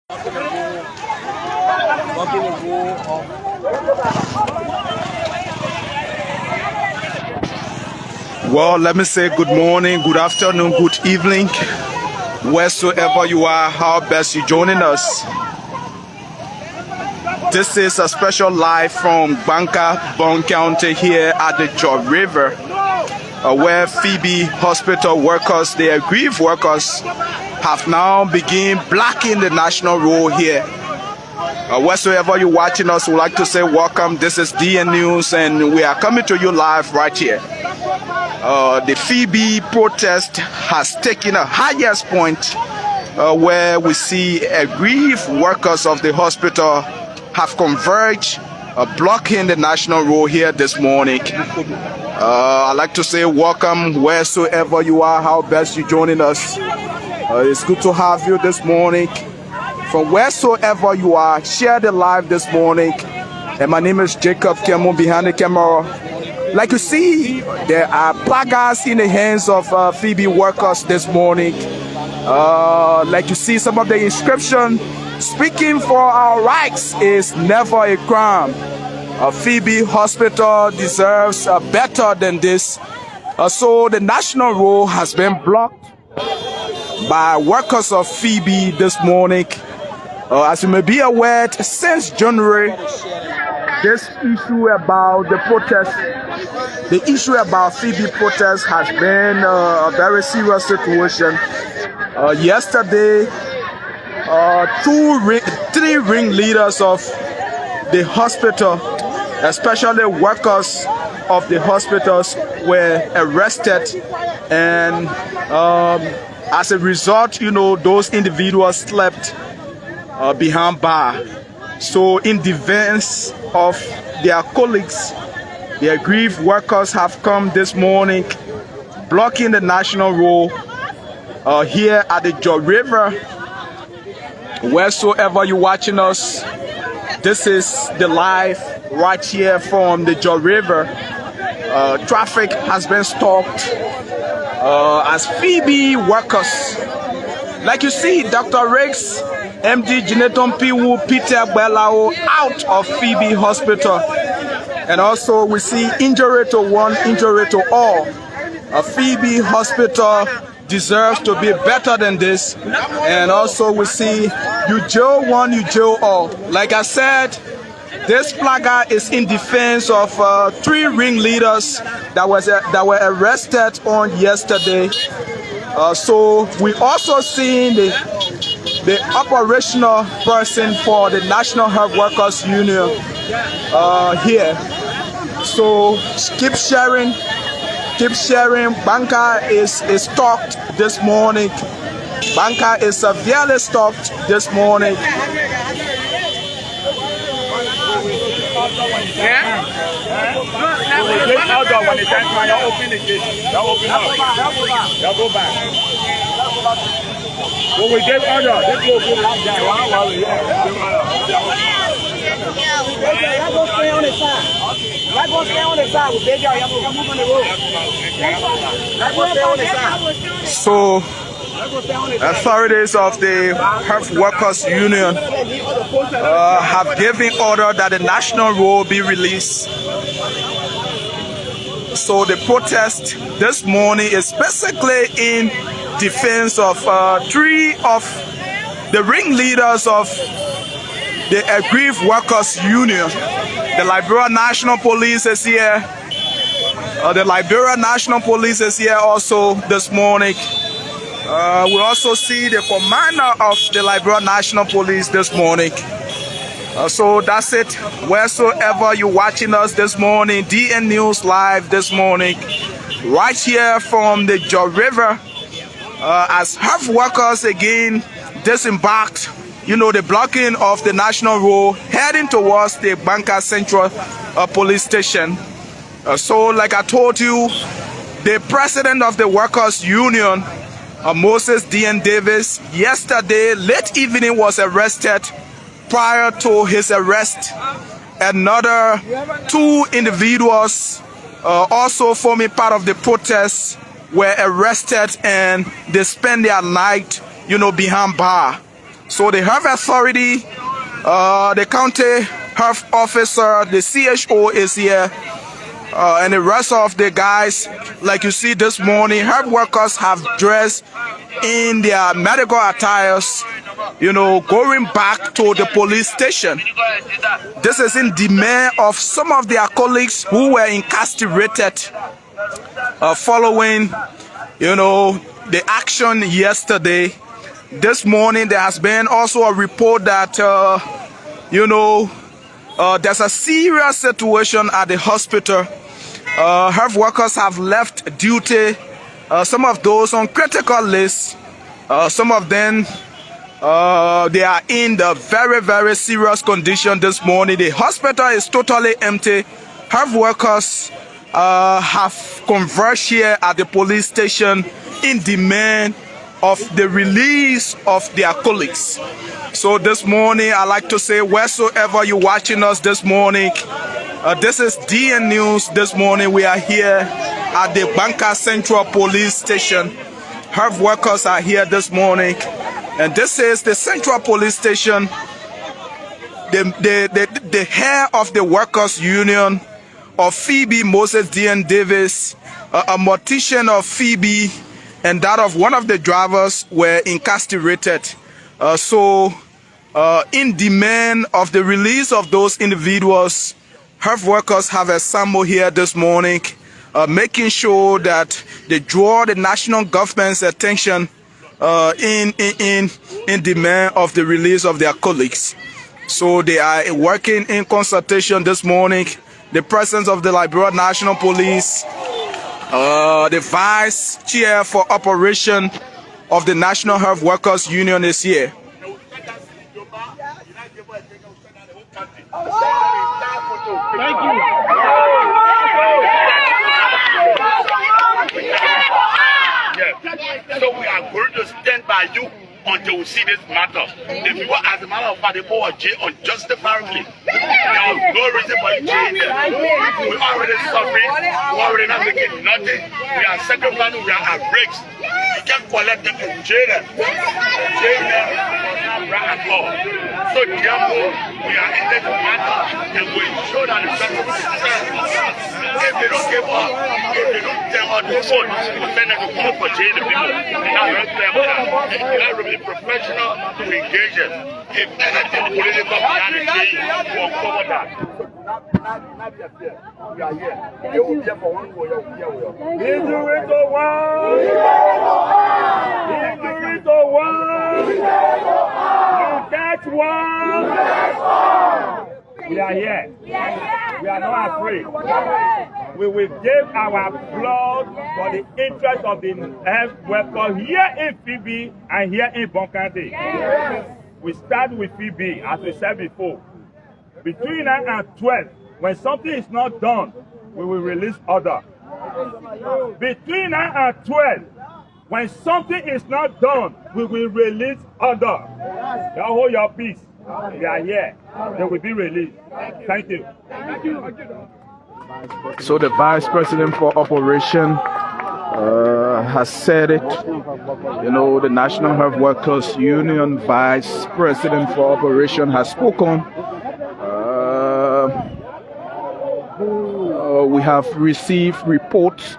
Well, let me say good morning, good afternoon, good evening, wheresoever you are, how best you joining us. This is a special live from Banka, Bond County here at the Jaw River, where Phebe Hospital workers, the aggrieved workers, have now begun blocking the national road here. Wheresoever you're watching us, we'd like to say welcome. This is DN News, and we are coming to you live right here. The Phebe protest has taken a highest point where we see aggrieved workers of the hospital have converged, blocking the national road here this morning. I'd like to say welcome wheresoever you are, how best you joining us. It's good to have you this morning. From wheresoever you are, share the live this morning. And my name is Jacob Kemo behind the camera. Like you see, there are placards in the hands of Phebe workers this morning. Like you see, some of the inscription, speaking for our rights is never a crime. Phebe Hospital deserves better than this. So the national road has been blocked by workers of Phebe this morning. As you may be aware, since January, this issue about the protest, the issue about Phebe protest has been a very serious situation. Yesterday, three ringleaders of the hospital, especially workers of the hospitals, were arrested, and as a result, those individuals slept behind bar. So in defense of their colleagues, the aggrieved workers have come this morning, blocking the national road here at the Jaw River. Wheresoever you're watching us, this is the live right here from the Jaw River. Traffic has been stopped as Phebe workers. Like you see, Dr. Riggs, MD Geneton Piwu, Peter Belao out of Phebe Hospital. And also we see injury to one, injury to all. Phebe Hospital deserves to be better than this. And also we see you jail one, you jail all. Like I said, this placard is in defense of three ringleaders that were arrested on yesterday. So we also seen the operational person for the National Health Workers Union here. So keep sharing. Banka is stocked this morning. Banka is severely stocked this morning. When the time you open the gate, you open up. You go back. When we get order, this will be like that. Let's go stay on the side. Let's go stay on the side. We'll take y'all. Y'all move on the road. Let's go stay on the side. So, authorities of the Health Workers Union have given order that the national road be released. So the protest this morning is basically in defense of three of the ringleaders of the aggrieved workers union. The Liberia National Police is here. The Liberia National Police is here also this morning. We also see the commander of the Liberia National Police this morning. So that's it. Wheresoever you're watching us this morning, DN News Live this morning, right here from the Jaw River, as health workers again disembarked, the blocking of the national road heading towards the Banka Central Police Station. So like I told you, the president of the Workers Union, Moses D.N. Davis, yesterday late evening was arrested. Prior to his arrest, another two individuals also forming part of the protest were arrested, and they spent their night, behind bar. So the health authority, the county health officer, the CHO is here, and the rest of the guys, like you see this morning, health workers have dressed in their medical attires, you know, going back to the police station. This is in demand of some of their colleagues who were incarcerated following, you know, the action yesterday. This morning there has been also a report that, you know, there's a serious situation at the hospital. Health workers have left duty. Some of those on critical lists, some of them, they are in the very, very serious condition this morning. The hospital is totally empty. Health workers have converged here at the police station in demand of the release of their colleagues. So this morning, I like to say, wheresoever you're watching us this morning, this is DN News. This morning, we are here at the Banka Central Police Station. Health workers are here this morning, and this is the Central Police Station. The head of the Workers Union of Phebe Moses DN Davis, a mortician of Phebe, and that of one of the drivers were incarcerated. In demand of the release of those individuals, health workers have assembled here this morning, making sure that they draw the national government's attention in demand of the release of their colleagues. So they are working in consultation this morning. The presence of the Liberia National Police, the vice chair for operation of the National Health Workers Union is here. Thank you. Yes. So we are going to stand by you until we see this matter. The people, as a matter of fact, the people are jailed unjustifiably. There is no reason for you to jail them. We already suffering. We already not making nothing. We are sacrificing. We are at breaks. You can't collect them and jail them. Jail them was not right at all. So therefore, we are in this matter and we show that the justice is served. If they don't give up, if they don't tell us the truth, we send them to come for jail the people. That's very clear about that. You have to be professional to engage it. If anything political behind the jail, we will cover that. We are here. They will be here for one year. Injury to one. Injury to one. You catch one. We are here. We are not afraid. We will give our blood for the interest of the health workers here in Phebe and here in Bonkante. We start with Phebe, as we said before. Between 9 and 12, when something is not done, we will release order. Between 9 and 12, when something is not done, we will release order. You hold your peace. They are here. They will be released. Thank you. So the Vice President for Operation has said it. You know, the National Health Workers Union Vice President for Operation has spoken. We have received reports.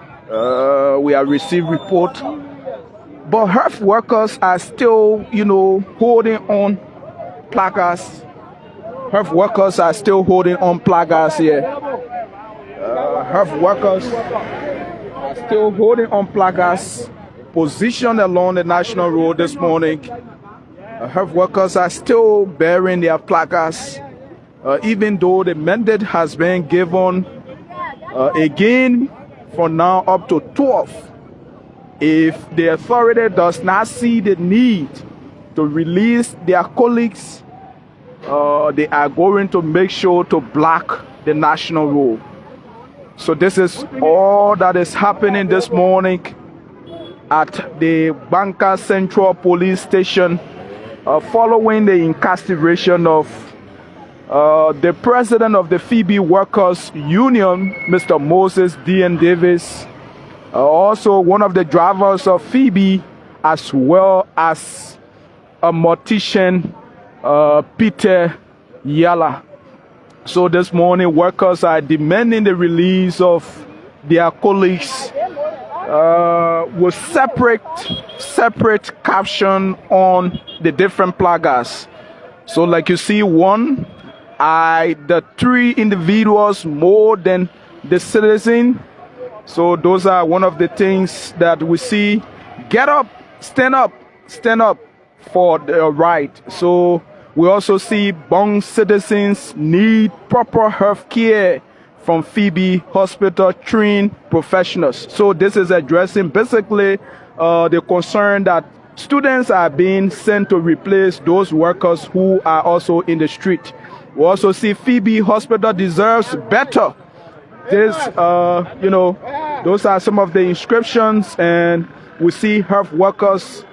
But health workers are still, you know, holding on placards. Health workers are still holding on placards here. Health workers are still holding on placards positioned along the national road this morning. Health workers are still bearing their placards, even though the mandate has been given again for now up to 12. If the authority does not see the need to release their colleagues, they are going to make sure to block the national road. So this is all that is happening this morning at the Banka Central Police Station, following the incarceration of the president of the Phebe Workers Union, Mr. Moses DN Davis, also one of the drivers of Phebe, as well as a mortician, Peter Yala. So this morning, workers are demanding the release of their colleagues with separate caption on the different placards. So like you see, the 3 individuals more than the citizen. So those are one of the things that we see. Get up, stand up for the right. So we also see Bong citizens need proper health care from Phebe Hospital trained professionals. So this is addressing basically the concern that students are being sent to replace those workers who are also in the street. We also see Phebe Hospital deserves better. This, those are some of the inscriptions, and we see health workers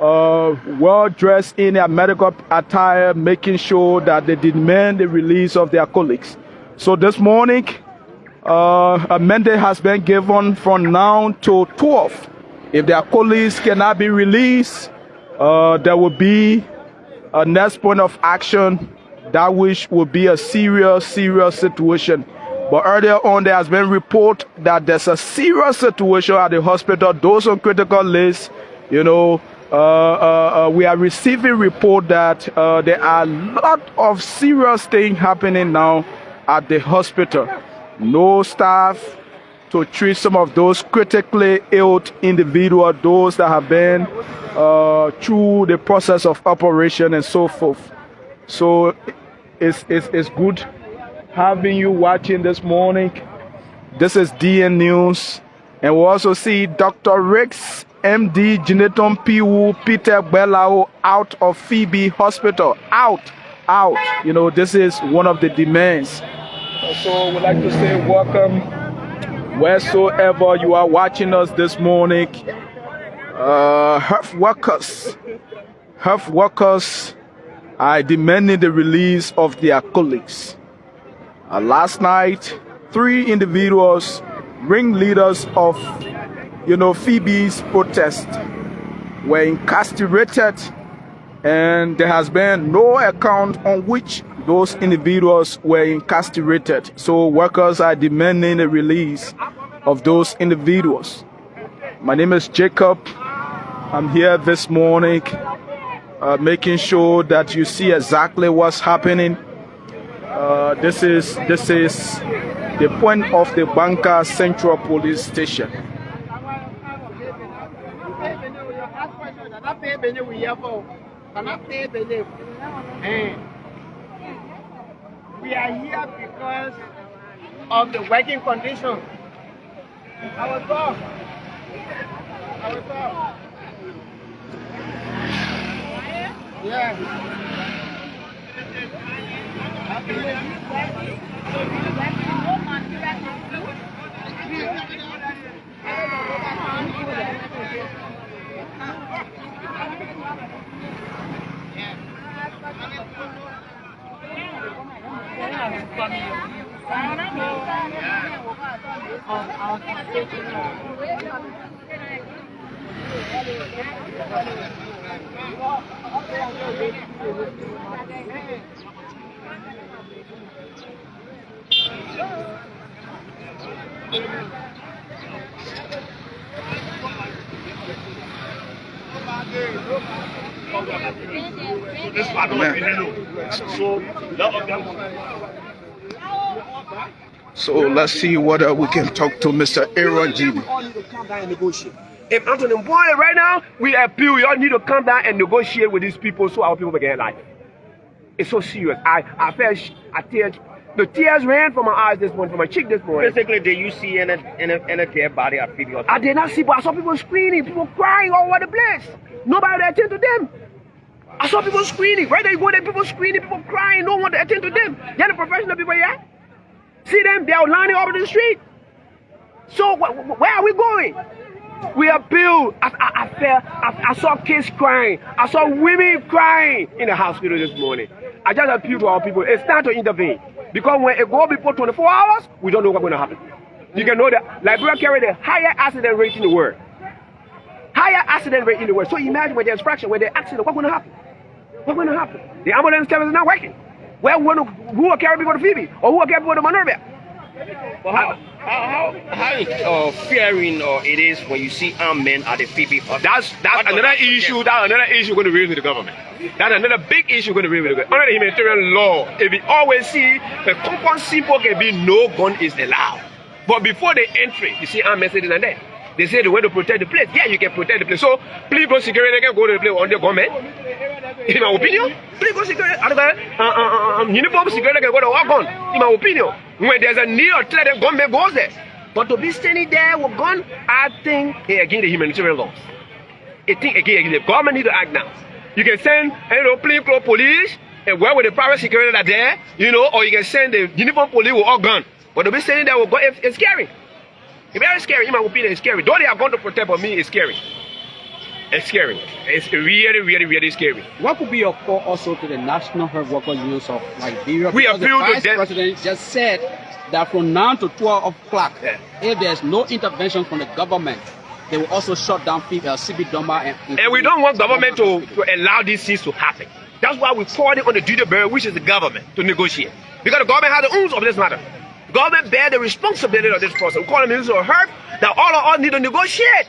well dressed in their medical attire, making sure that they demand the release of their colleagues. So this morning, a mandate has been given from now to 12. If their colleagues cannot be released, there will be a next point of action, that which will be a serious situation. But earlier on, there has been report that there's a serious situation at the hospital. Those on critical list, we are receiving report that there are a lot of serious things happening now at the hospital. No staff to treat some of those critically ill individuals, those that have been through the process of operation and so forth. So it's good having you watching this morning. This is DN News, and we'll also see Dr. Ricks, MD, Geneton Piwu, Peter Belao out of Phebe Hospital. Out. This is one of the demands. So we'd like to say welcome wheresoever you are watching us this morning. Health workers are demanding the release of their colleagues. Last night, 3 individuals, ringleaders of, Phoebe's protest, were incarcerated, and there has been no account on which those individuals were incarcerated. So workers are demanding the release of those individuals. My name is Jacob. I'm here this morning, making sure that you see exactly what's happening. This is the point of the Banka Central Police Station. We are here because of the working conditions. Our dog. Yeah. So let's see whether we can talk to Mr. Aaron G. If Anthony Boy right now, we appeal, you all need to come down and negotiate with these people so our people will get life. It's so serious. I felt the tears ran from my eyes this morning, from my cheek this morning. Basically, did you see in a dead body at Phebe Hospital? I did not see, but I saw people screaming, people crying all over the place. Nobody would attend to them. I saw people screaming. Right there, you go there, people screaming, people crying. No one to attend to them. They're the professional people here. See them? They are lining over the street. So where are we going? We appeal. I saw kids crying. I saw women crying in the hospital this morning. I just appeal to our people. It's time to intervene. Because when it go before 24 hours, we don't know what's going to happen. You can know that Liberia carry the higher accident rate in the world. Higher accident rate in the world. So imagine when there's fraction, when there's accident, what's going to happen? What's going to happen? The ambulance service is not working. Who will carry people to Phoebe? Or who will carry people to Monrovia? Well, how fearing it is when you see armed men at the Phebe Hospital? That's another issue. That's another issue going to raise with the government. That's another big issue going to raise with the government. Under the humanitarian law, if you always see the compound simple can be no gun is allowed. But before they enter, you see armed men sitting there. They say they want to protect the place. Yeah, you can protect the place. So please go security can go to the place on the government. In my opinion, please go security. Uniform security can go to war gun. In my opinion, when there's a need or threat, the government goes there. But to be standing there with gun, I think against the humanitarian laws. I think again the government need to act now. You can send plain clothes police and work with the private security that are there, or you can send the uniform police with all gun. But to be standing there with gun, it's scary. It's very scary. In my opinion, it's scary. Though they are going to protect, but me, it's scary. It's scary. It's really, really, really scary. What could be your call also to the National Health Worker Unions of Liberia? We appeal to them. The Vice President just said that from now to 12 o'clock, if there's no intervention from the government, they will also shut down CB Doma. And we don't want government to allow these things to happen. That's why we called it on the duty bearer, which is the government, to negotiate. Because the government has the own of this matter. Government bear the responsibility of this process. We call them Minister of Health that all of us need to negotiate.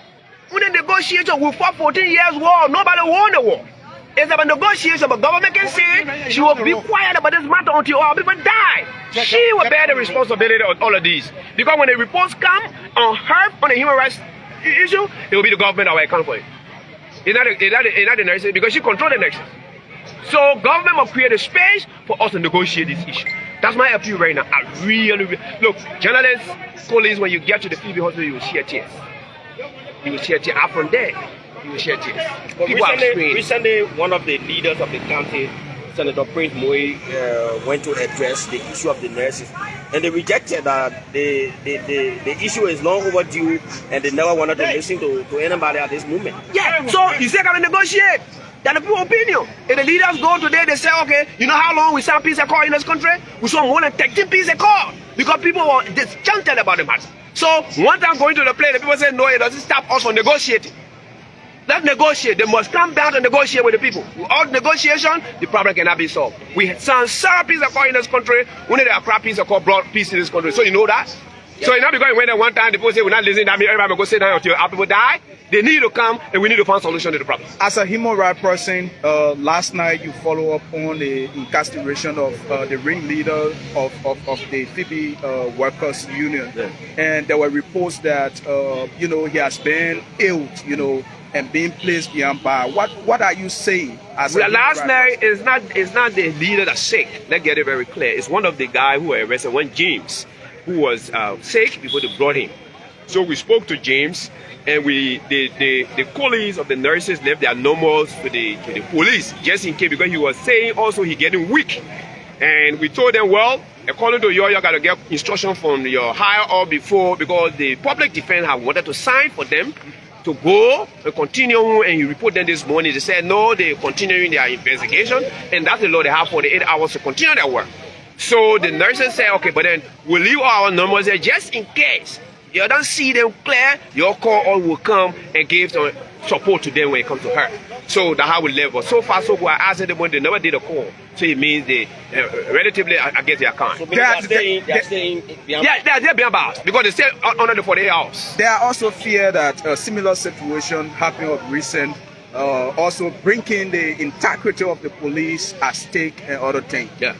When the negotiation, we fought 14 years war. Nobody won the war. It's about negotiation, but government can say she will be quiet about this matter until all people die. She will bear the responsibility of all of these. Because when the reports come on her, on the human rights issue, it will be the government that will account for it. It's not the nurses, because she controls the nurses. So government must create a space for us to negotiate this issue. That's my appeal right now. I really look, journalists, police, when you get to the Phebe Hospital, you will share tears. You will share tears. Up from there, you will share tears. But recently, one of the leaders of the county, Senator Prince Moy, went to address the issue of the nurses, and they rejected that the issue is long overdue, and they never wanted to listen to anybody at this moment. Yeah, so you say can negotiate. That's the people's opinion. If the leaders go today, they say, okay, you know how long we sign peace accord in this country? We saw more than 13 peace accord because people were discontented about the matter. So one time going to the place, the people say, no, it doesn't stop us from negotiating. Let's negotiate. They must come down to negotiate with the people. Without negotiation, the problem cannot be solved. We signed several peace accord in this country. When the Accra peace accord brought peace in this country. So you know that? Yeah. So it's not because we went there one time, the people say we're not listening, that means everybody will go sit down until our people die. They need to come and we need to find a solution to the problem. As a human rights person, last night you follow up on the incarceration of the ringleader of the Phoebe Workers Union. Yeah. And there were reports that, he has been ill, and being placed behind bars. What are you saying? Last night is not the leader that's sick. Let's get it very clear. It's one of the guys who were arrested, one James, who was sick before they brought him. So we spoke to James, and the colleagues of the nurses left their numbers to the police just in case, because he was saying also he getting weak. And we told them, well, according to you got to get instruction from your higher up before, because the public defense have wanted to sign for them to go and continue, and you report them this morning. They said no, they're continuing their investigation, and that's the law. They have 48 hours to continue their work. So the nurses said, okay, but then we'll leave our numbers there just in case you don't see them clear, your call all will come and give some support to them when it comes to her. So that's how we live. But so far, so good. I asked them when they never did a call. So it means they relatively against their account. So they're staying behind bars because they stay under the 48 hours. There are also fear that a similar situation happened of recent, also bringing the integrity of the police at stake and other things. Yeah.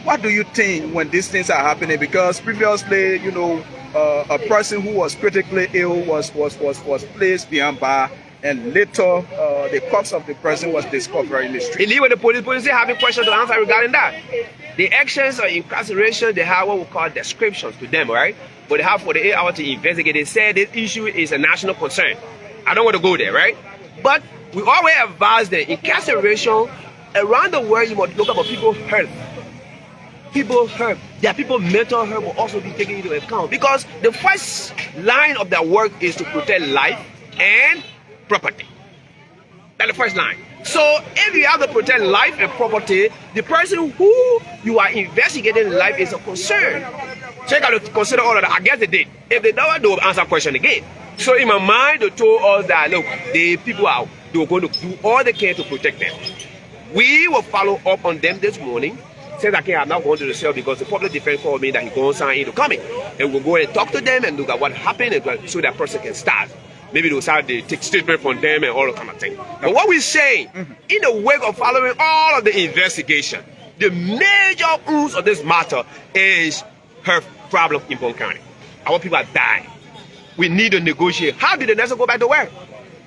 What do you think when these things are happening? Because previously, a person who was critically ill was placed behind bar, and later the corpse of the person was discovered in the street. He leave with the police having questions to answer regarding that. The actions of incarceration, they have what we call descriptions to them, right? But they have 48 hours to investigate. They said this issue is a national concern. I don't want to go there, right? But we always advise that incarceration around the world, you must look about people's health. People hurt, their people mental health will also be taken into account, because the first line of their work is to protect life and property. That's the first line. So if you have to protect life and property, the person who you are investigating life is a concern. So you got to consider all of that. I guess they did. If they don't, they will answer question again. So in my mind, they told us that look, the people they were going to do all they can to protect them. We will follow up on them this morning. Says I am not going to the cell because the public defense called me that he going to sign into coming. And we'll go and talk to them and look at what happened and so that person can start. Maybe they'll start to take statement from them and all that kind of thing. But what we're saying, in the wake of following all of the investigation, the major ooze of this matter is her problem in Bone County. Our people are dying. We need to negotiate. How did the nurses go back to work?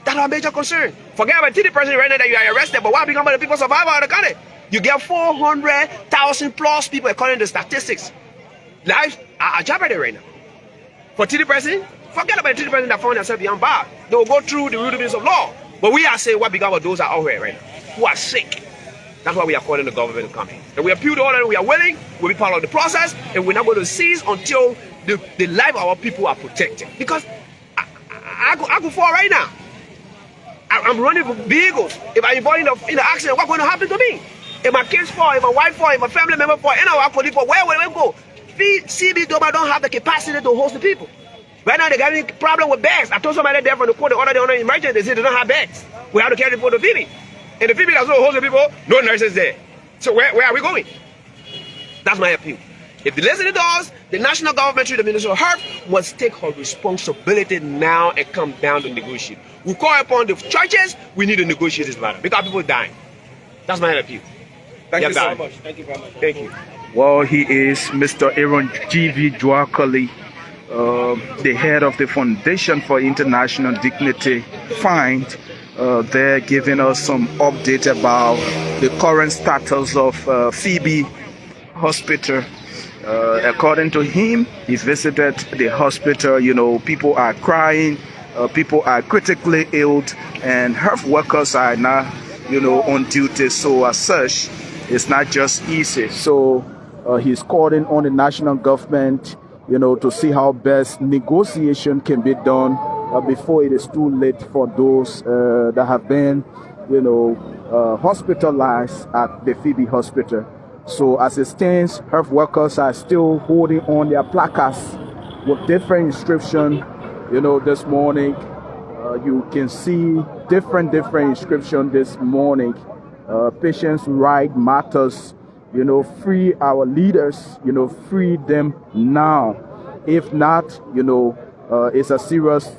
That's our major concern. Forget about the person right now that you are arrested, but what become of the people survive out of the country? You get 400,000 plus people according to statistics. Lives are jeopardy right now. For TD person, forget about the TD person that found themselves beyond bar. They will go through the rudiments of law. But we are saying what become of those that are out here right now, who are sick. That's why we are calling the government to come in. And we appeal to all that we are willing, we'll be part of the process, and we're not going to cease until the life of our people are protected. Because I could fall right now. I'm running for vehicles. If I'm involved in the accident, what's going to happen to me? If my kids fall, if my wife fall, if my family member fall, and our police fall, where will they go? CB Doma don't have the capacity to host the people. Right now, they're having a problem with bags. I told somebody there from the court, the order on emergency, they said they don't have bags. We have to carry people to Phebe. And the Phebe doesn't host the people, no nurses there. So where are we going? That's my appeal. If they listen to us, the national government through the Ministry of Health must take her responsibility now and come down to negotiate. We call upon the churches, we need to negotiate this matter because people are dying. That's my appeal. Thank you so much. Thank you very much. Thank you. Well, he is Mr. Aaron G.V. Dwakali, the head of the Foundation for International Dignity, find they're giving us some update about the current status of Phebe Hospital. According to him, he visited the hospital. You know, people are crying, people are critically ill, and health workers are now, you know, on duty. So as such, it's not just easy. So he's calling on the national government, you know, to see how best negotiation can be done before it is too late for those that have been, you know, hospitalized at the Phebe Hospital. So as it stands, health workers are still holding on their placards with different inscriptions. You know, this morning, you can see different inscriptions this morning. Patients' right matters, you know, free our leaders, you know, free them now. If not, you know, it's a serious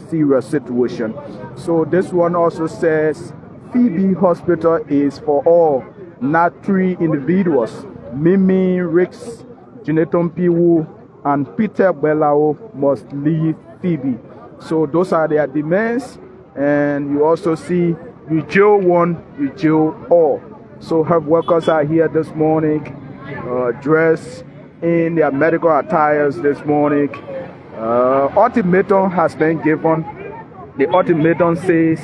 situation. So this one also says, Phebe Hospital is for all, not 3 individuals. Mimi Ricks, Jineton Piwu, and Peter Belao must leave Phebe. So those are their demands. And you also see, you jail one, you jail all. So health workers are here this morning, dressed in their medical attires this morning. Ultimatum has been given. The ultimatum says,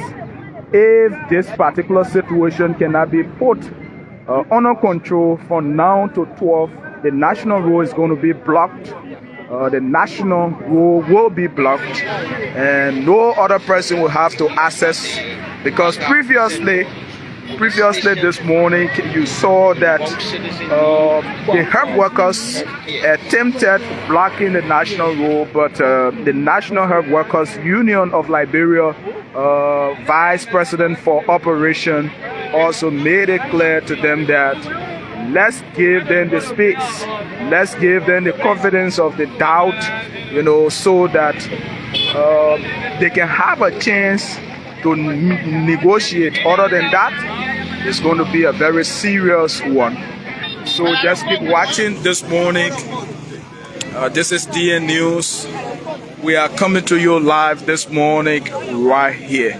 if this particular situation cannot be put under control from now to 12, the national road is going to be blocked. The national road will be blocked, and no other person will have to access, because previously this morning you saw that the health workers attempted blocking the national road, but the National Health Workers Union of Liberia vice president for operation also made it clear to them that let's give them the space, let's give them the confidence of the doubt, you know, so that they can have a chance to negotiate. Other than that, it's going to be a very serious one. So just keep watching this morning. This is DN News. We are coming to you live this morning right here.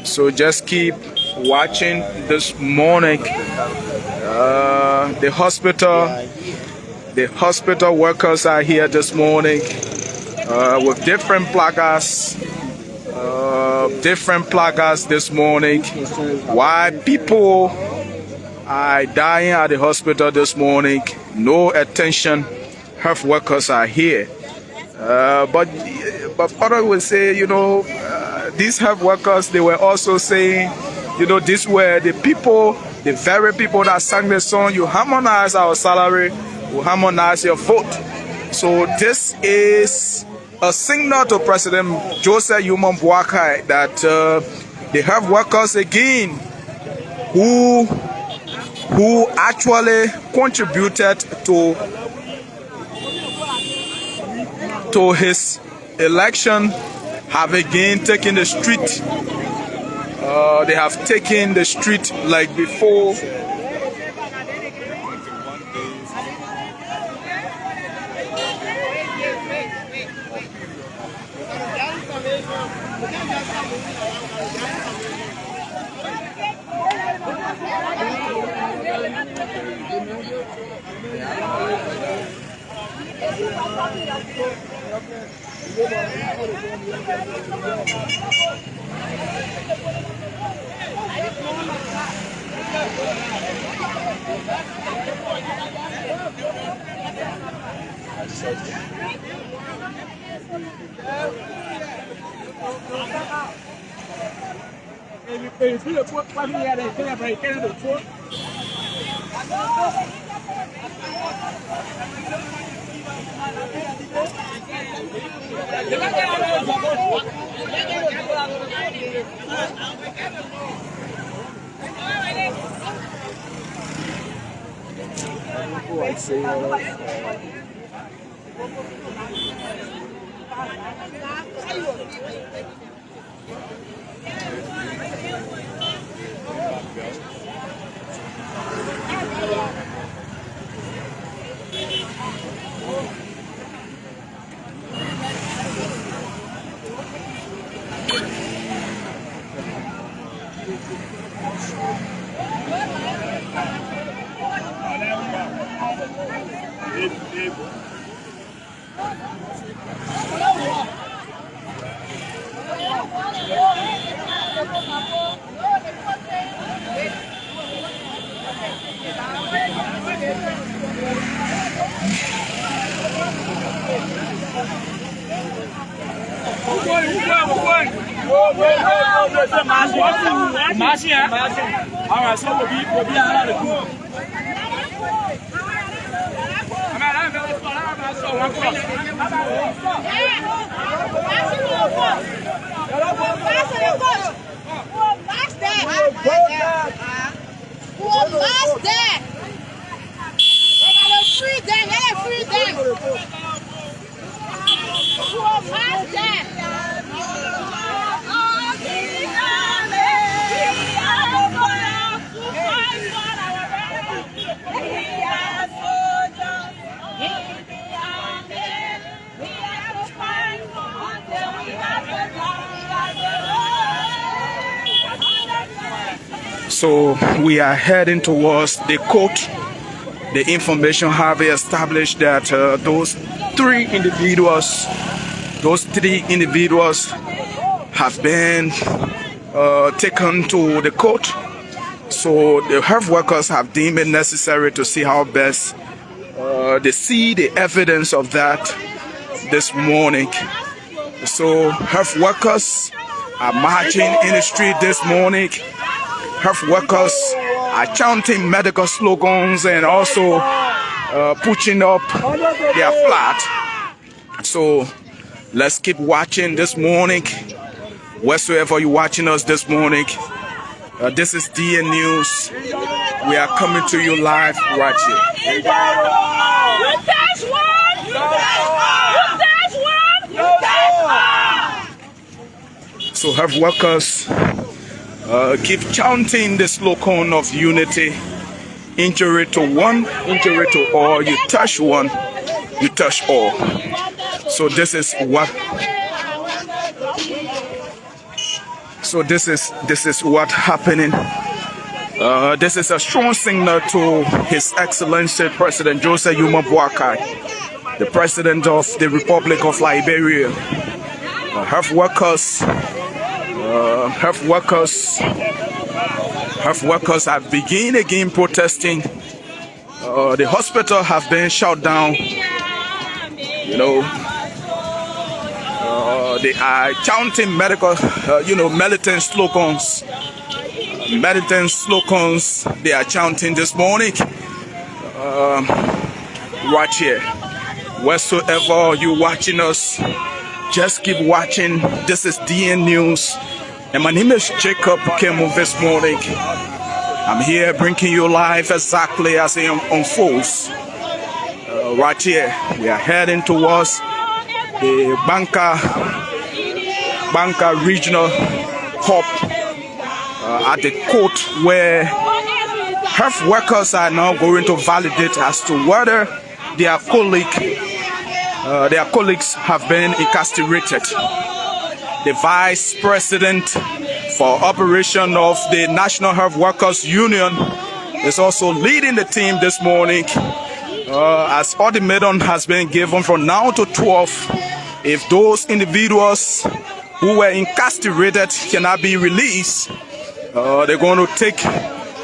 So just keep watching this morning. The hospital workers are here this morning with different placards. This morning. Why people are dying at the hospital this morning? No attention. Health workers are here. But others will say, you know, these health workers, they were also saying, you know, these were the people, the very people that sang the song, you harmonize our salary, you harmonize your vote. So this is a signal to President Joseph Yumon Boakai that the health workers again who actually contributed to his election have again taken the street. They have taken the street like before. So we are heading towards the court. The information have established that those three individuals have been taken to the court. So the health workers have deemed it necessary to see how best they see the evidence of that this morning. So health workers are marching in the street this morning. Health workers are chanting medical slogans and also pushing up their flag. So let's keep watching this morning. Wheresoever you're watching us this morning, this is DN News. We are coming to you live right here. So health workers keep chanting the slogan of unity. Injury to one, injury to all. You touch one, you touch all. So this is what. So this is what happening. This is a strong signal to His Excellency President Joseph Yuma Boakai, the President of the Republic of Liberia. Health workers have begun again protesting. The hospital have been shut down. They are chanting medical, militant slogans. They are chanting this morning. Right here. Wheresoever you're watching us, just keep watching. This is DN News. And my name is Jacob Kemo this morning. I'm here bringing you live exactly as it unfolds. Right here, we are heading towards the Banca Regional Hub at the court, where health workers are now going to validate as to whether their colleagues have been incarcerated. The Vice President for Operation of the National Health Workers Union is also leading the team this morning, as ultimatum has been given from now to 12. If those individuals who were incarcerated cannot be released, they're going to take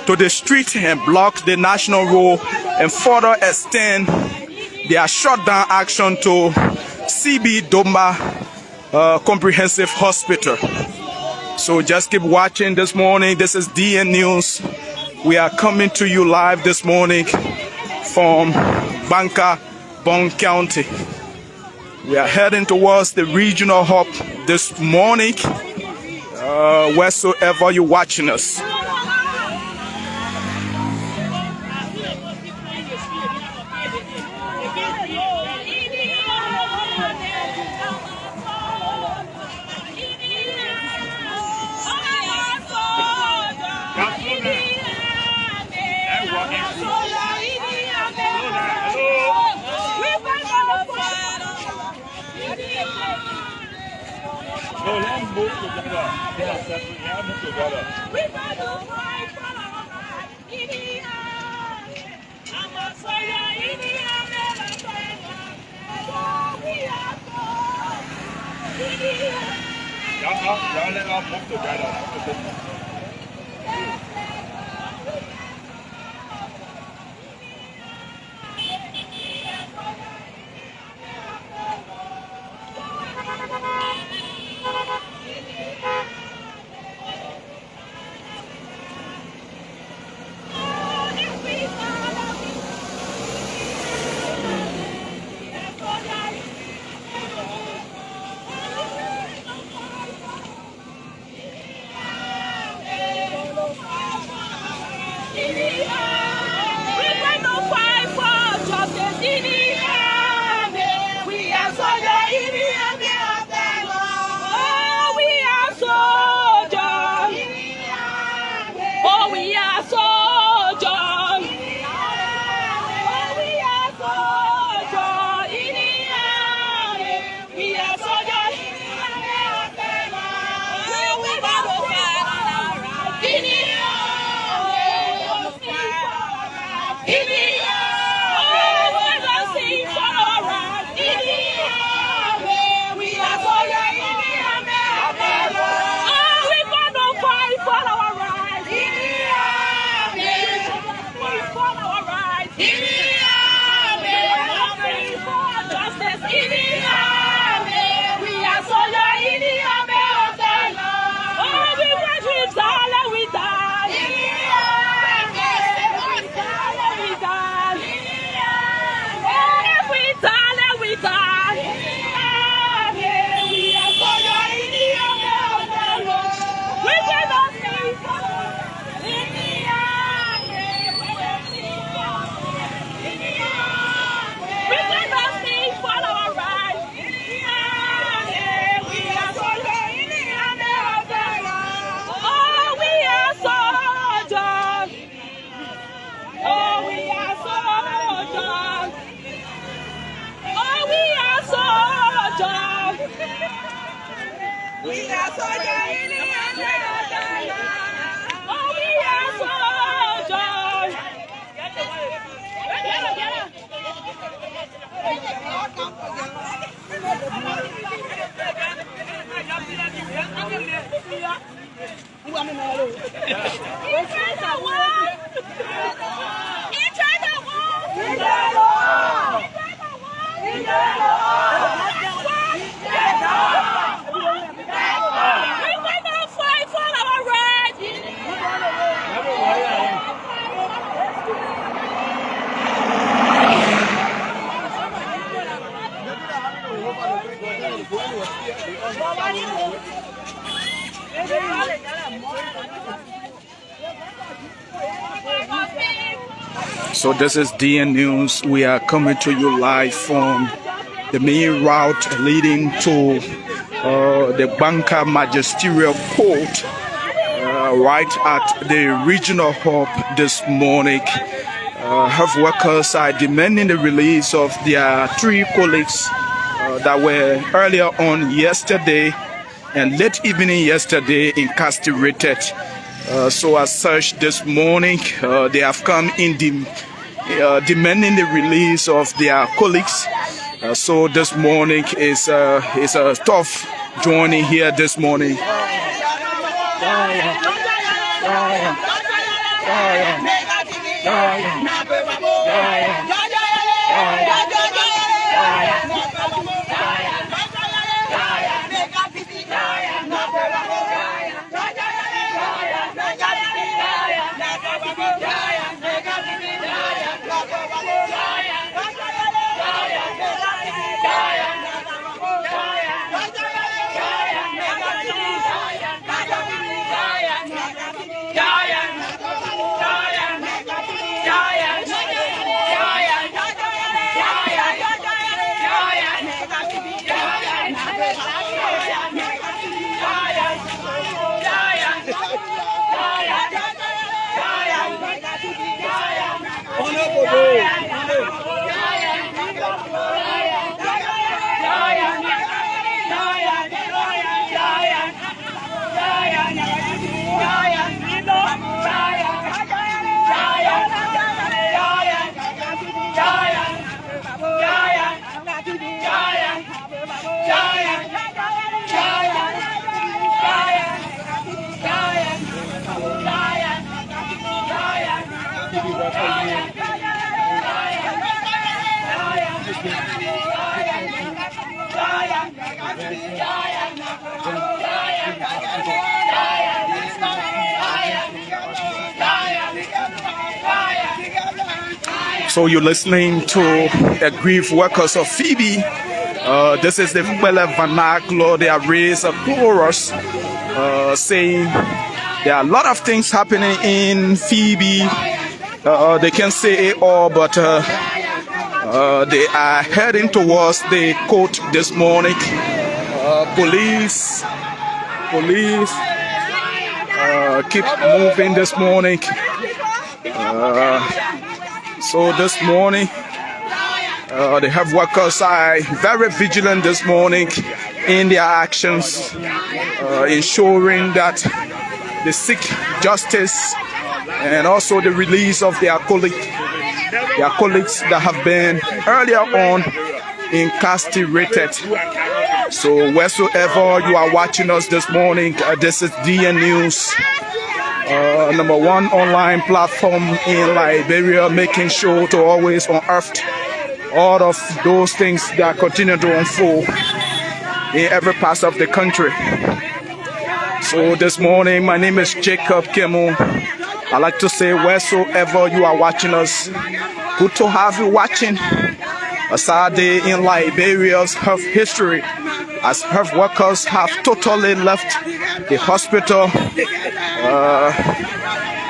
to the street and block the National Road and further extend their shutdown action to CB Domba Comprehensive Hospital. So just keep watching this morning. This is DN News. We are coming to you live this morning from Banca, Bon County. We are heading towards the regional hub this morning, wheresoever you're watching us. No, let's move together. Yeah, move together. We got to fight for our rights. Y'all let us move together. So this is DN News. We are coming to you live from the main route leading to the Banca Magisterial Court, right at the regional hub this morning. Health workers are demanding the release of their 3 colleagues that were earlier on yesterday and late evening yesterday incarcerated. So as such, this morning they have come in demanding the release of their colleagues. So this morning is a tough journey here this morning. So you're listening to Aggrieved Workers of Phebe. This is the Kwele vernacular. They have raised a chorus saying there are a lot of things happening in Phebe. They can't say it all, but they are heading towards the court this morning. Police keep moving this morning. So this morning, the health workers are very vigilant this morning in their actions, ensuring that they seek justice and also the release of their colleagues that have been earlier on incarcerated. So wheresoever you are watching us this morning, this is DN News, #1 online platform in Liberia, making sure to always unearth all of those things that continue to unfold in every part of the country. So this morning, my name is Jacob Kemu. I like to say, wheresoever you are watching us, good to have you watching a sad day in Liberia's health history, as health workers have totally left the hospital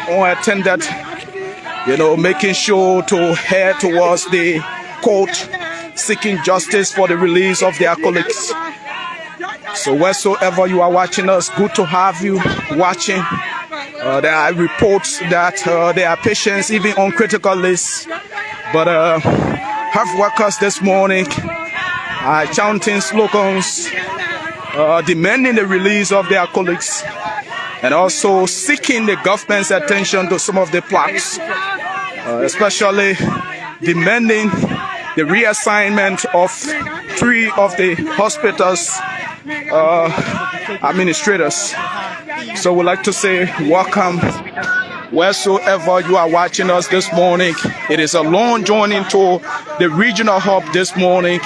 unattended, making sure to head towards the court, seeking justice for the release of their colleagues. So wheresoever you are watching us, good to have you watching. There are reports that there are patients even on critical lists, but health workers this morning are chanting slogans, demanding the release of their colleagues, and also seeking the government's attention to some of the plaques, especially demanding the reassignment of 3 of the hospital's administrators. So we'd like to say welcome wheresoever you are watching us this morning. It is a long journey to the regional hub this morning,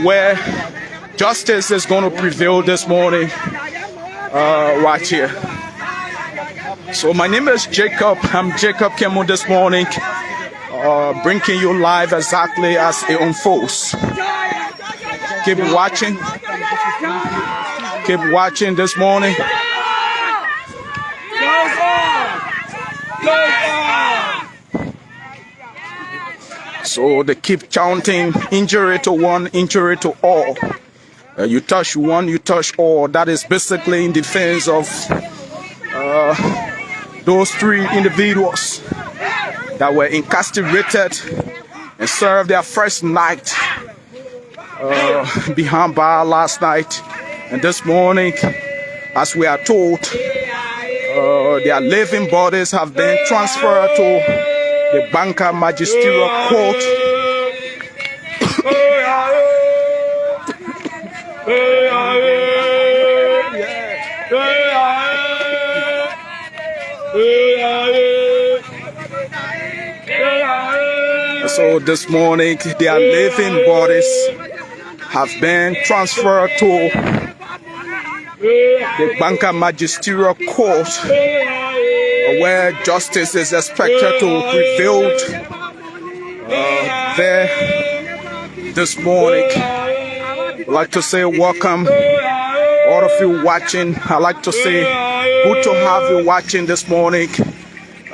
where justice is going to prevail this morning, right here. So my name is Jacob. I'm Jacob Kemu this morning, bringing you live exactly as it unfolds. Keep watching. Keep watching this morning. So they keep chanting, injury to one, injury to all. You touch one, you touch all. That is basically in defense of those three individuals that were incarcerated and served their first night behind bar last night. And this morning, as we are told, their living bodies have been transferred to the Banca Magisterial Court. So this morning, their living bodies have been transferred to the Banca Magisterial Court, where justice is expected to prevail there this morning. I'd like to say welcome, all of you watching. I'd like to say good to have you watching this morning.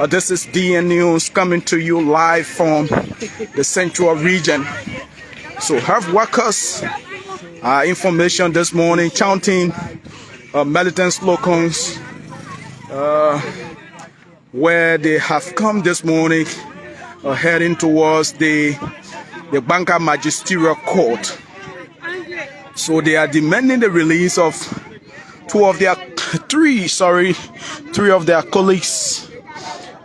This is DN News coming to you live from the Central Region. So health workers, information this morning, chanting militant slogans where they have come this morning, heading towards the Banca Magisterial Court. So they are demanding the release of three of their colleagues.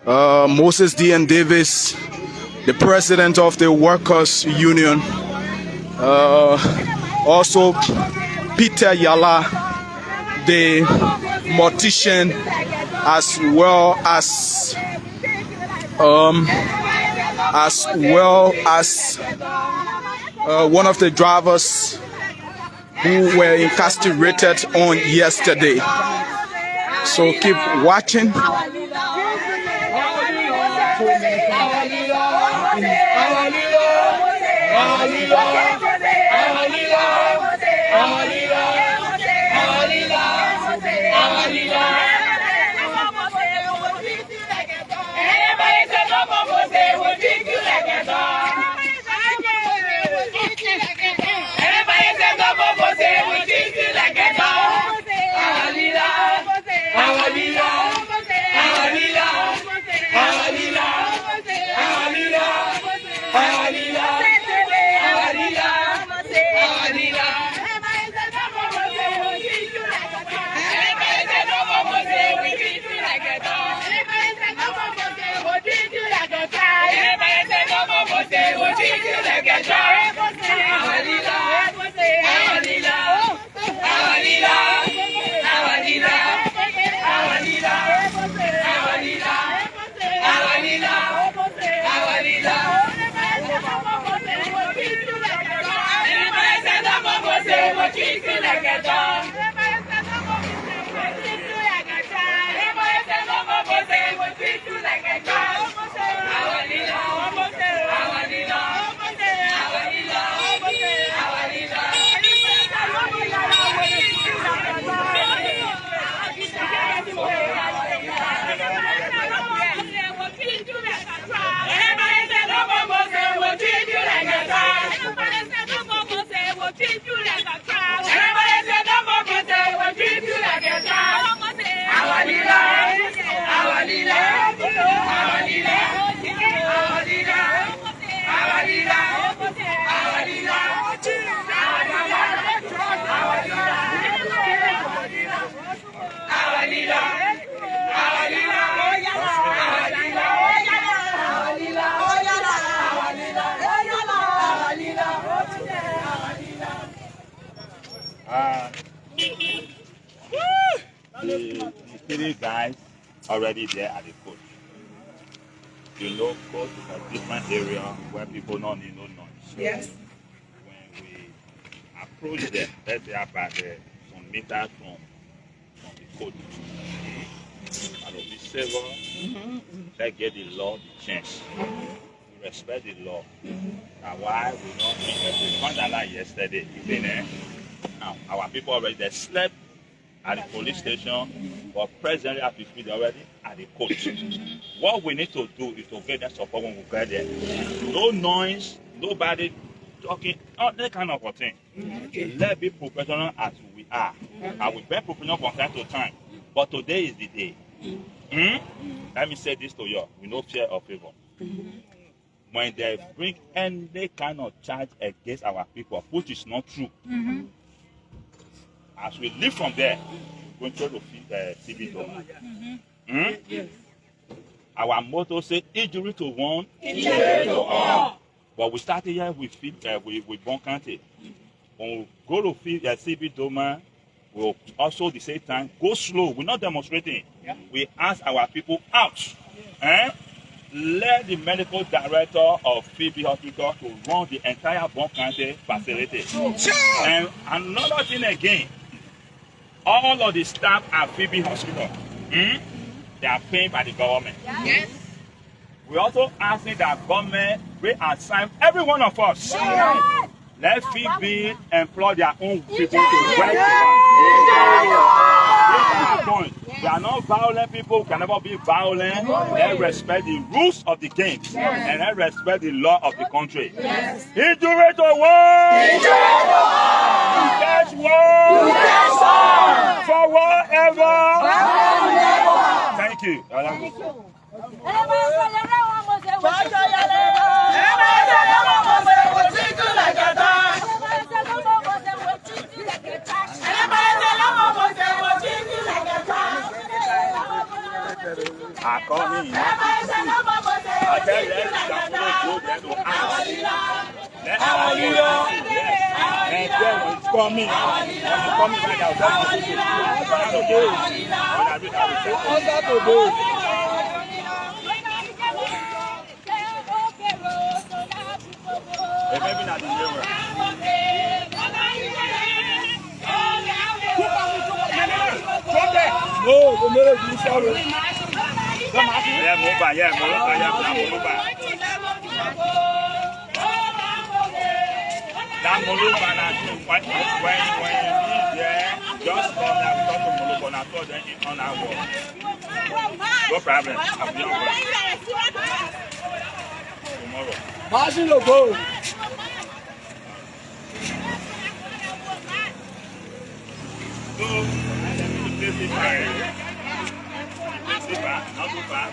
Moses D.N. Davis, the president of the Workers Union, also Peter Yala, the mortician, as well as one of the drivers who were incarcerated on yesterday. So keep watching. The three guys already there at the court. You know, court is a different area where people don't need no noise. Yes. When we approach them, let's say about some meters from the court, and be civil, let's get the law to change. We respect the law. That's why we don't think that we found that like yesterday evening. Now, our people already they slept at the police station, but presently at the speed already at by the court. What we need to do is to get that support when we get there. No noise, nobody talking, not that kind of a thing. Let's be professional as we are. I will be professional from time to time. But today is the day. Let me say this to you. We no fear or favor. When they bring any kind of charge against our people, which is not true, as we leave from there, we're going to feed Phebe Doma. Our motto says, injury to one, injury to all. But we started here with Bon County. When we go to feed Phebe Doma, we'll also the same time go slow. We're not demonstrating. We ask our people out. Let the medical director of Phebe Hospital to run the entire Bon County facility. And another thing again, all of the staff at Phebe Hospital, they are paid by the government. Yes. We also asking that government reassign every one of us. Yes. Let Phebe employ their own people to work. We are not violent people, we can never be violent. Let's respect the rules of the game and let's respect the law of the country. Yes. Injury to one! That's one! For whatever! Thank you. I call him. I tell you, let and then when it's coming, right now, maybe not the mirror. No, the mirror is sorry. Yeah, mobile, yeah, mobile. That Moluba, when you need there, just come there, talk to Moluba, and I told them it's on our work. No problem. I'll be on work. Tomorrow. Margin logo. So, not too far.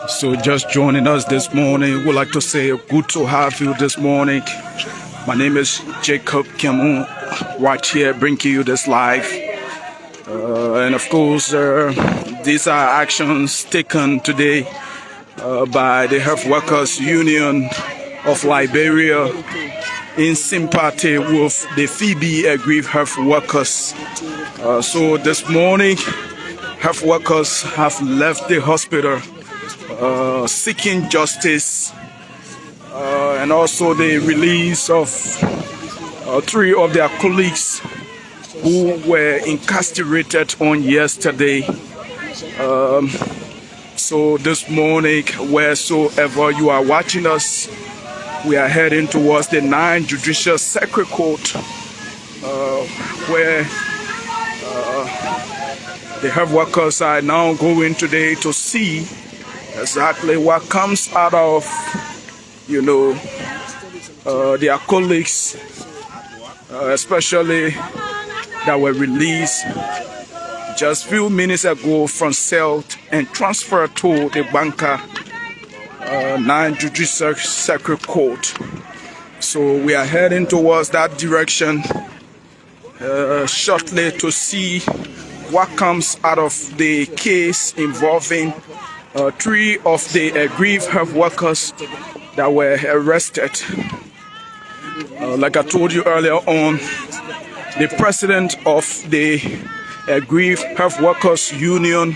So just joining us this morning, we'd like to say good to have you this morning. My name is Jacob Kiamu, right here bringing you this live. And of course, these are actions taken today by the Health Workers Union of Liberia in sympathy with the Phebe aggrieved health workers. So this morning, health workers have left the hospital seeking justice and also the release of 3 of their colleagues who were incarcerated on yesterday. So this morning, wheresoever you are watching us, we are heading towards the 9th Judicial Circuit Court, where the health workers are now going today to see exactly what comes out of, their colleagues, especially that were released just few minutes ago from cell and transferred to the Banca 9th Judicial Circuit Court. So we are heading towards that direction shortly to see what comes out of the case involving 3 of the aggrieved health workers that were arrested. Like I told you earlier on, the president of the aggrieved health workers union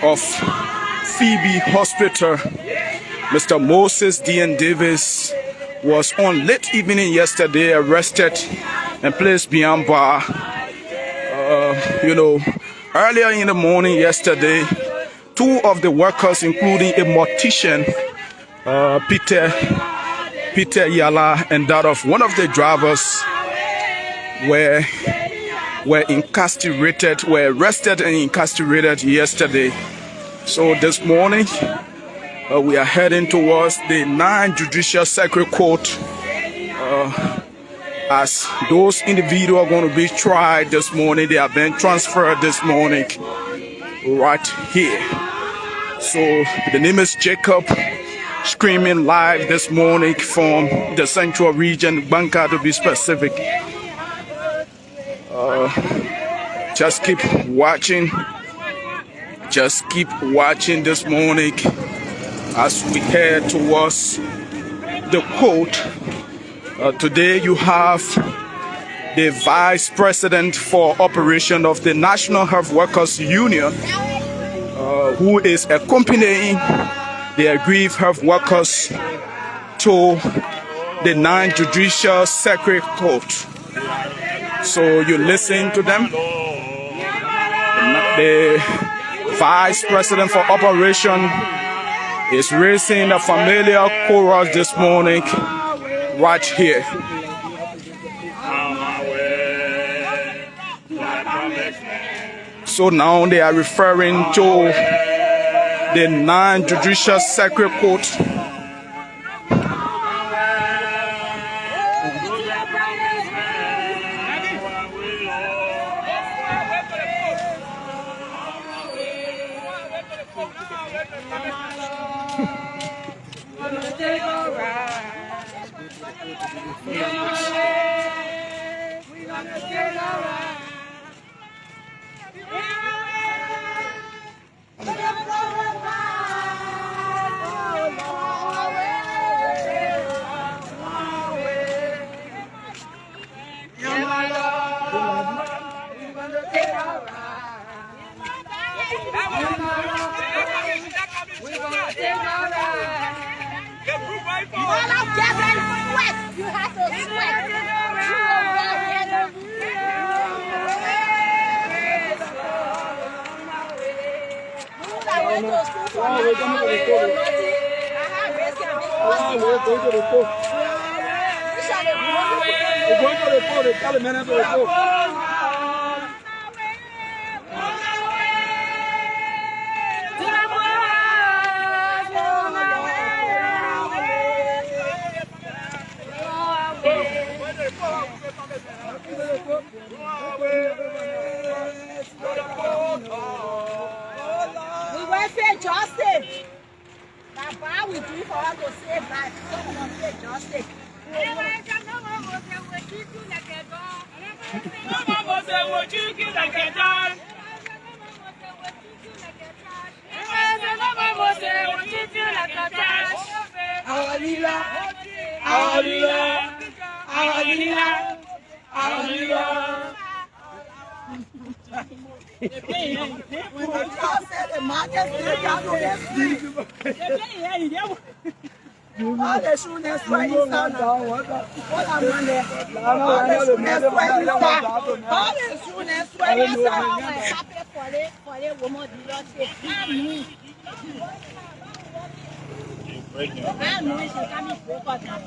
of Phebe Hospital, Mr. Moses D.N. Davis, was on late evening yesterday arrested and placed behind bar. Earlier in the morning yesterday, 2 of the workers, including a mortician, Peter Yala, and that of one of the drivers, were arrested and incarcerated yesterday. So this morning, we are heading towards the 9th Judicial Circuit Court, as those individuals are going to be tried this morning. They have been transferred this morning right here. So the name is Jacob, screaming live this morning from the central region, Banka to be specific. Just keep watching. Just keep watching this morning as we head towards the court. Today you have the Vice President for Operation of the National Health Workers Union, who is accompanying the aggrieved health workers to the 9th Judicial Circuit Court. So you listen to them. The Vice President for Operation is raising a familiar chorus this morning right here. So now they are referring to the 9th Judicial Circuit Court. You have to sweat. We want fair justice. That's why we do for us to save lives. We want fair justice. All the students were inside. What I'm on there. All the students were inside. All the students were inside. I was happy for the woman dealership. I knew she can't break her down.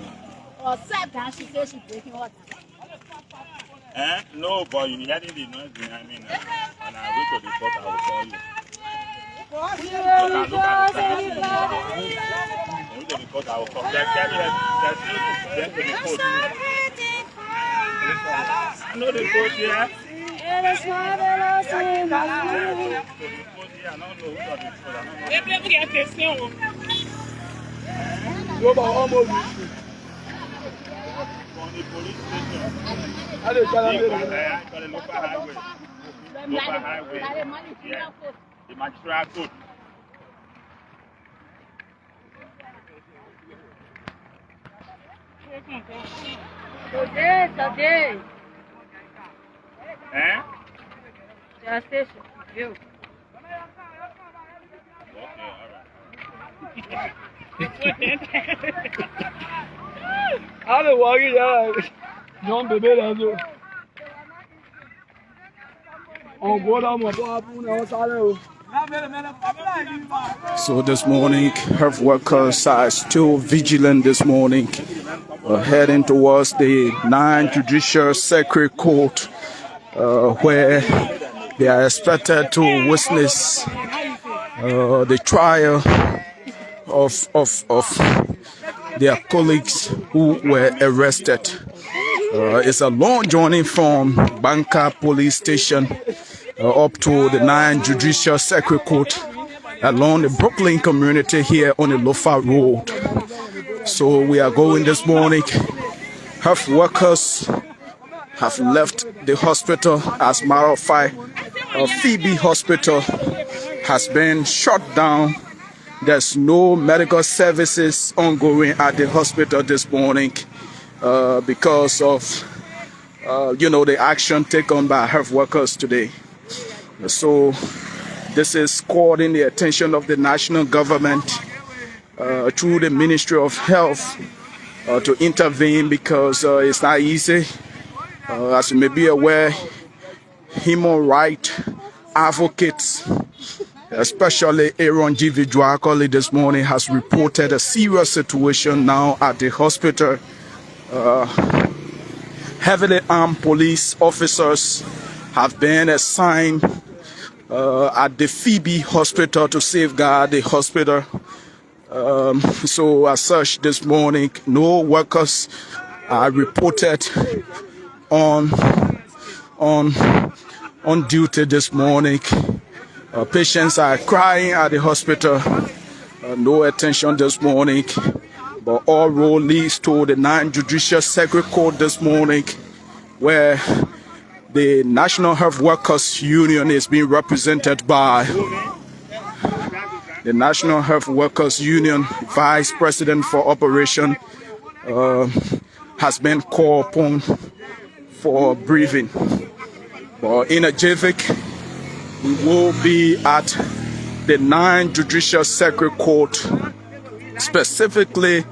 Or sat down, she said she's breaking her down. No, but you hearing the noise behind me now. When I wait to the court, I will call you. Look at the court, I will come. There's no the court. I know the court here. On the police station. Local highway. The magistrate court. Today. Eh? Just station. You. I'm walking out. Young baby, that's all. On board, I'm a boy. So this morning, health workers are still vigilant this morning, heading towards the 9th Judicial Circuit Court, where they are expected to witness the trial of their colleagues who were arrested. It's a long journey from Banka Police Station up to the 9th Judicial Circuit Court along the Brooklyn community here on the Lofa Road. So we are going this morning. Health workers have left the hospital. As a matter of fact, Phebe Hospital has been shut down. There's no medical services ongoing at the hospital this morning because of the action taken by health workers today. So this is calling the attention of the national government through the Ministry of Health to intervene, because it's not easy. As you may be aware, human rights advocates, especially Aaron G. Vidrakoli this morning, has reported a serious situation now at the hospital. Heavily armed police officers have been assigned at the Phebe Hospital to safeguard the hospital. So as such, this morning, no workers are reported on duty this morning. Patients are crying at the hospital. No attention this morning. But all road leads to the 9th Judicial Circuit Court this morning, where the National Health Workers Union is being represented by the National Health Workers Union Vice President for Operation has been called upon for a briefing. But in a jiffy, we will be at the 9th Judicial Circuit Court, specifically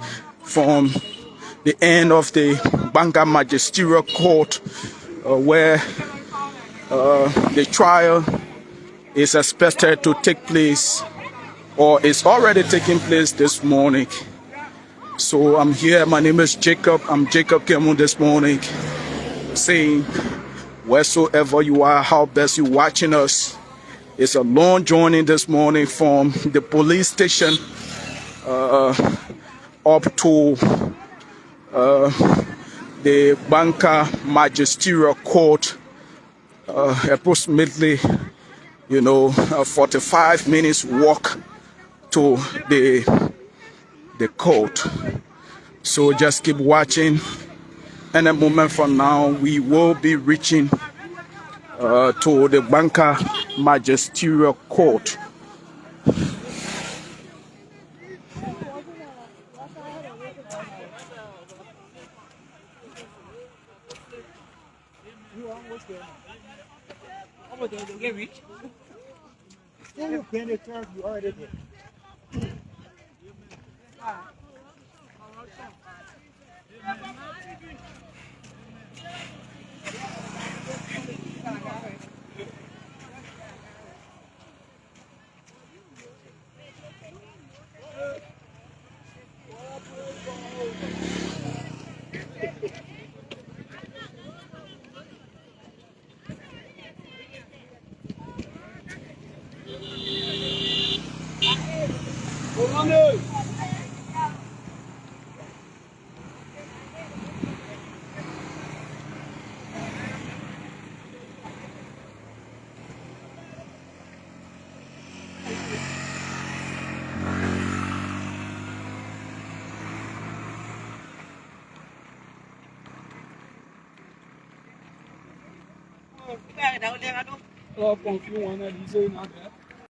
from the end of the Banka Magisterial Court, where the trial is expected to take place, or is already taking place this morning. So I'm here. My name is Jacob. I'm Jacob Kemu this morning, saying wheresoever you are, how best you're watching us. It's a long journey this morning from the police station up to the Banka Magisterial Court, approximately 45 minutes walk to the court. So just keep watching, and a moment from now we will be reaching to the Banka Magisterial Court.